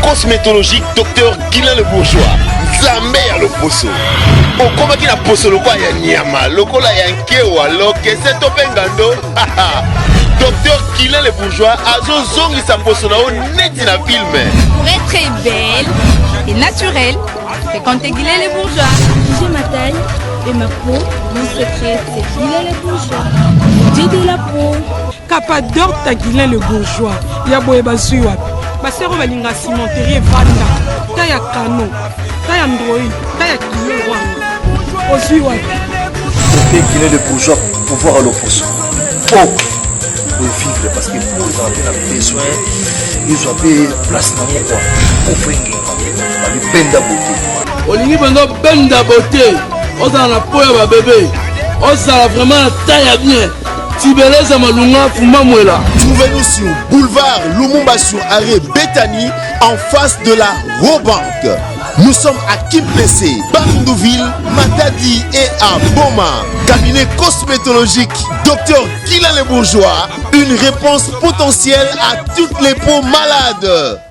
cosmétologique Dr Guilain le Bourgeois. Zambé à l'opposo. Au combat qui n'a pas le quoi ya nyama, lokola ya nkewa, lokese topengando. Dr Guilain le Bourgeois a zongi sa poso na net na film. Pour être très belle et naturelle, fréquentez Guilain le Bourgeois. J'ai ma taille et ma peau, mon secret c'est Guilain le Bourgeois. J'ai de la peau. Capador ta Guilain le Bourgeois. Ya boye bazui wapi. Basero balinga cimenterie vanda. Ta ya kano. Ta ya android. Ta ya kilo wanga. Ozui wapi. Dr Guilain le Bourgeois pour voir à l'opposo. Pour vivre parce que pour avoir besoin, ils ont des places dans mon corps. Pour faire une benda beauté. Olingi bendo benda beauté. On a la peau à bébé. On a vraiment la taille bien. Tibeleza malunga fuma mwela. Trouvez-nous sur boulevard Lumumba sur arrêt Bethany en face de la Robank. Nous sommes à Kimpese, Bandouville, Matadi et à Boma. Cabinet cosmétologique Dr Guilain le Bourgeois. Une réponse potentielle à toutes les peaux malades.